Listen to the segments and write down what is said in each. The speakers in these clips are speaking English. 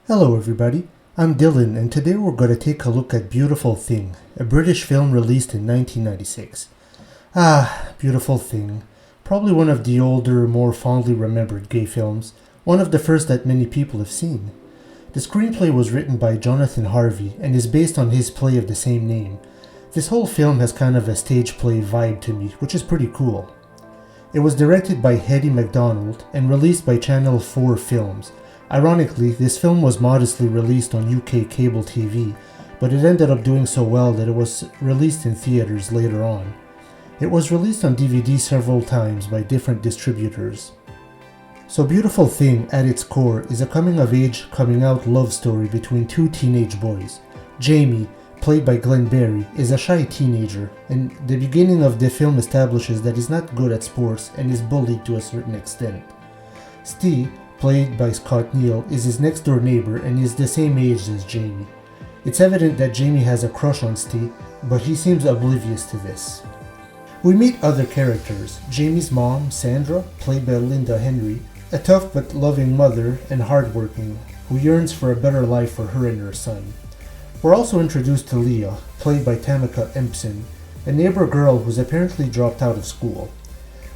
Hello everybody, I'm Dylan and today we're going to take a look at Beautiful Thing, a British film released in 1996. Beautiful Thing. Probably one of the older, more fondly remembered gay films, one of the first that many people have seen. The screenplay was written by Jonathan Harvey and is based on his play of the same name. This whole film has kind of a stage play vibe to me, which is pretty cool. It was directed by Hettie MacDonald and released by Channel 4 Films. Ironically, this film was modestly released on UK cable TV, but it ended up doing so well that it was released in theaters later on. It was released on DVD several times by different distributors. So Beautiful Thing, at its core, is a coming-of-age, coming-out love story between two teenage boys. Jamie, played by Glenn Barry, is a shy teenager, and the beginning of the film establishes that he's not good at sports and is bullied to a certain extent. Steve, played by Scott Neal, is his next-door neighbor and is the same age as Jamie. It's evident that Jamie has a crush on Steve, but he seems oblivious to this. We meet other characters: Jamie's mom, Sandra, played by Linda Henry, a tough but loving mother and hardworking, who yearns for a better life for her and her son. We're also introduced to Leah, played by Tamika Empson, a neighbor girl who's apparently dropped out of school.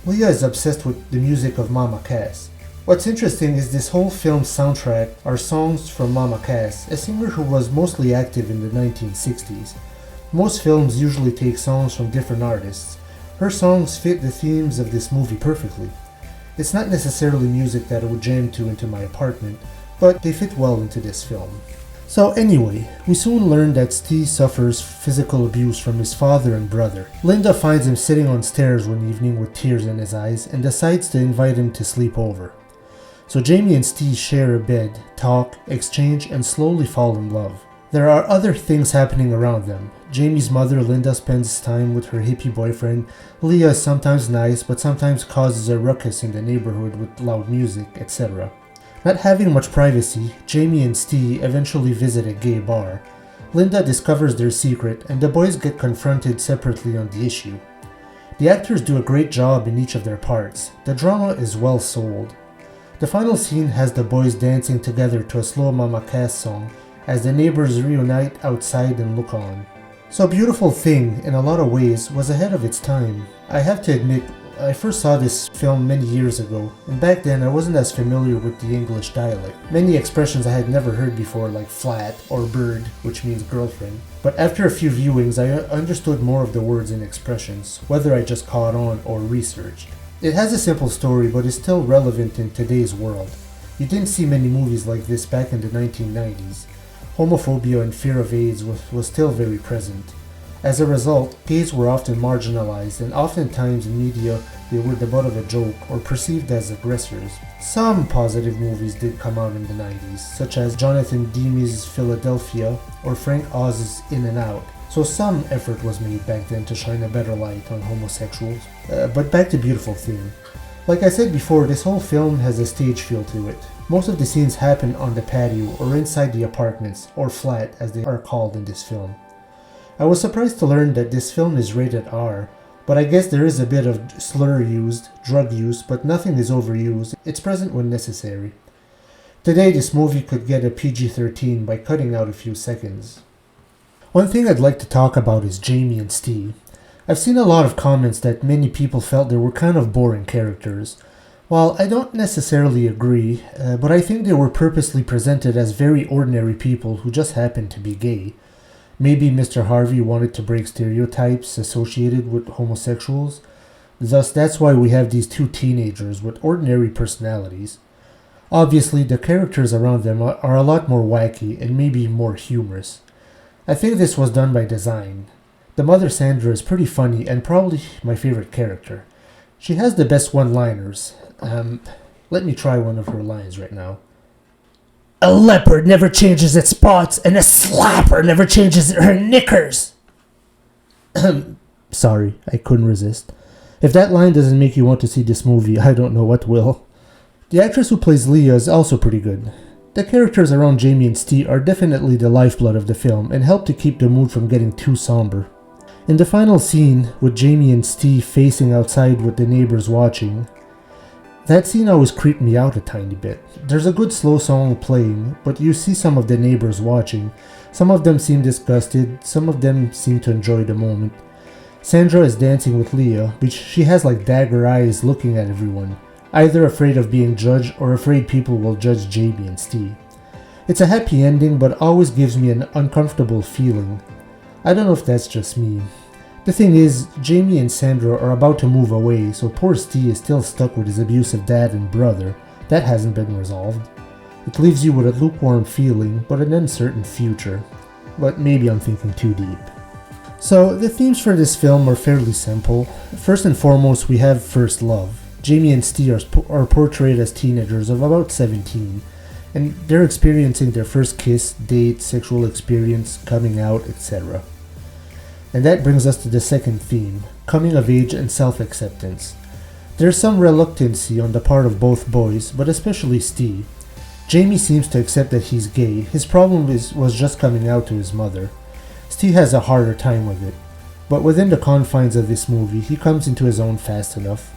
Leah is obsessed with the music of Mama Cass. What's interesting is this whole film's soundtrack are songs from Mama Cass, a singer who was mostly active in the 1960s. Most films usually take songs from different artists. Her songs fit the themes of this movie perfectly. It's not necessarily music that I would jam to into my apartment, but they fit well into this film. So anyway, we soon learn that Steve suffers physical abuse from his father and brother. Linda finds him sitting on stairs one evening with tears in his eyes and decides to invite him to sleep over. So Jamie and Steve share a bed, talk, exchange, and slowly fall in love. There are other things happening around them. Jamie's mother, Linda, spends time with her hippie boyfriend. Leah is sometimes nice, but sometimes causes a ruckus in the neighborhood with loud music, etc. Not having much privacy, Jamie and Steve eventually visit a gay bar. Linda discovers their secret, and the boys get confronted separately on the issue. The actors do a great job in each of their parts. The drama is well sold. The final scene has the boys dancing together to a slow Mama Cass song as the neighbors reunite outside and look on. So Beautiful Thing, in a lot of ways, was ahead of its time. I have to admit, I first saw this film many years ago, and back then I wasn't as familiar with the English dialect. Many expressions I had never heard before, like flat or bird, which means girlfriend. But after a few viewings, I understood more of the words and expressions, whether I just caught on or researched. It has a simple story, but is still relevant in today's world. You didn't see many movies like this back in the 1990s. Homophobia and fear of AIDS was still very present. As a result, gays were often marginalized, and oftentimes in media they were the butt of a joke or perceived as aggressors. Some positive movies did come out in the 90s, such as Jonathan Demme's Philadelphia or Frank Oz's In and Out. So some effort was made back then to shine a better light on homosexuals. But back to Beautiful Thing. Like I said before, this whole film has a stage feel to it. Most of the scenes happen on the patio or inside the apartments, or flat as they are called in this film. I was surprised to learn that this film is rated R, but I guess there is a bit of slur used, drug use, but nothing is overused. It's present when necessary. Today this movie could get a PG-13 by cutting out a few seconds. One thing I'd like to talk about is Jamie and Steve. I've seen a lot of comments that many people felt they were kind of boring characters. While I don't necessarily agree, but I think they were purposely presented as very ordinary people who just happened to be gay. Maybe Mr. Harvey wanted to break stereotypes associated with homosexuals. Thus, that's why we have these two teenagers with ordinary personalities. Obviously, the characters around them are a lot more wacky and maybe more humorous. I think this was done by design. The mother Sandra is pretty funny and probably my favorite character. She has the best one-liners. Let me try one of her lines right now. A leopard never changes its spots, and a slapper never changes her knickers. Sorry, I couldn't resist. If that line doesn't make you want to see this movie, I don't know what will. The actress who plays Leah is also pretty good. The characters around Jamie and Steve are definitely the lifeblood of the film and help to keep the mood from getting too somber. In the final scene, with Jamie and Steve facing outside with the neighbors watching, That scene always creeped me out a tiny bit. There's a good slow song playing, but you see some of the neighbors watching. Some of them seem disgusted, some of them seem to enjoy the moment. Sandra is dancing with Leah, but she has like dagger eyes looking at everyone, either afraid of being judged or afraid people will judge Jamie and Steve. It's a happy ending, but always gives me an uncomfortable feeling. I don't know if that's just me. The thing is, Jamie and Sandra are about to move away, so poor Steve is still stuck with his abusive dad and brother. That hasn't been resolved. It leaves you with a lukewarm feeling, but an uncertain future. But maybe I'm thinking too deep. So, the themes for this film are fairly simple. First and foremost, we have first love. Jamie and Steve are portrayed as teenagers of about 17, and they're experiencing their first kiss, date, sexual experience, coming out, etc. And that brings us to the second theme, coming of age and self-acceptance. There's some reluctancy on the part of both boys, but especially Steve. Jamie seems to accept that he's gay. His problem was just coming out to his mother. Steve has a harder time with it. But within the confines of this movie, he comes into his own fast enough.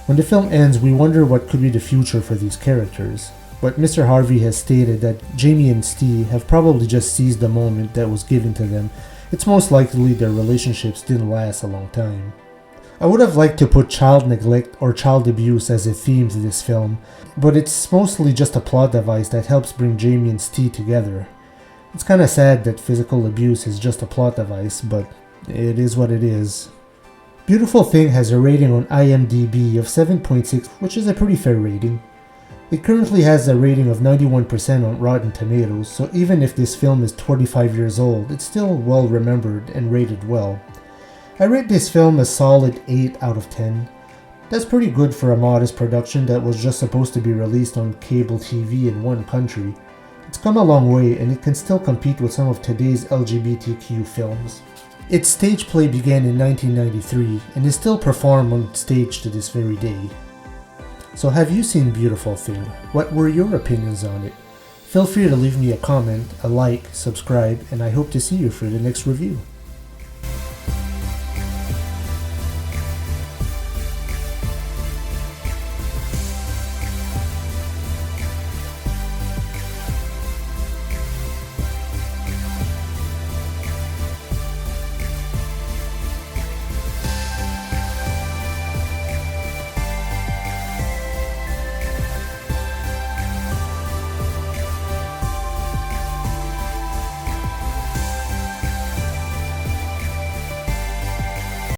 When the film ends, we wonder what could be the future for these characters. But Mr. Harvey has stated that Jamie and Steve have probably just seized the moment that was given to them. It's most likely their relationships didn't last a long time. I would have liked to put child neglect or child abuse as a theme to this film, but it's mostly just a plot device that helps bring Jamie and Steve together. It's kinda sad that physical abuse is just a plot device, but it is what it is. Beautiful Thing has a rating on IMDb of 7.6, which is a pretty fair rating. It currently has a rating of 91% on Rotten Tomatoes, so even if this film is 25 years old, it's still well remembered and rated well. I rate this film a solid 8 out of 10. That's pretty good for a modest production that was just supposed to be released on cable TV in one country. It's come a long way, and it can still compete with some of today's LGBTQ films. Its stage play began in 1993 and is still performed on stage to this very day. So have you seen Beautiful Thing? What were your opinions on it? Feel free to leave me a comment, a like, subscribe, and I hope to see you for the next review.